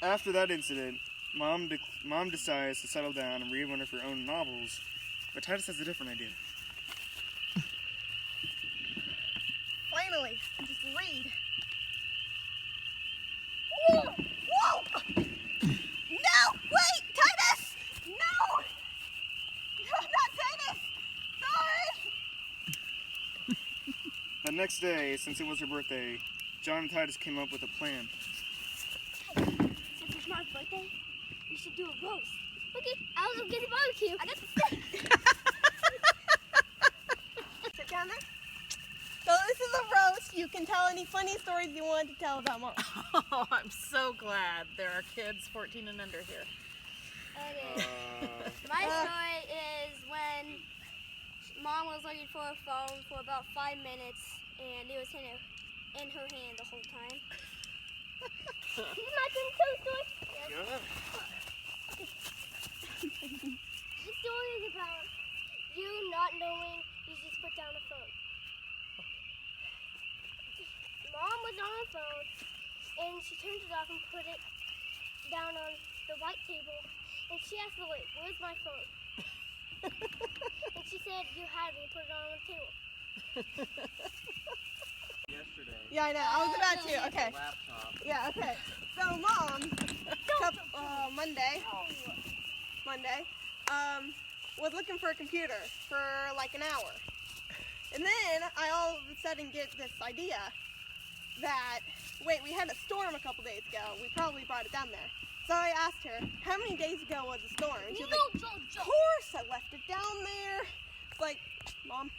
After that incident, Mom decides to settle down and read one of her own novels, but Titus has a different idea. Finally, just read. Whoa! Whoa! No! Wait! Titus! No! No, not Titus! Sorry! The next day, since it was her birthday, John and Titus came up with a plan. Since it's Mark's birthday, we should do a roast. Okay, I'll go get the barbecue. I got the steak. Sit down there. So this is a roast. You can tell any funny stories you want to tell about Mom. Oh, I'm so glad there are kids 14 and under here. Okay. My story is when Mom was looking for a phone for about 5 minutes, and it was in her hand the whole time. This is my story. Yes. This story is about you not knowing you just put down the phone. Mom was on her phone, and she turned it off and put it down on the white table, and she asked the lady, "Where's my phone?" And she said, "You had me, put it on the table." Yesterday. Yeah, I know. I was about to. Okay. Laptop. Yeah, okay. So Mom, Monday, was looking for a computer for like an hour. And then I all of a sudden get this idea that, wait, we had a storm a couple days ago. We probably brought it down there. So I asked her, how many days ago was the storm? And she was like, of course, I left it down there. It's like, Mom,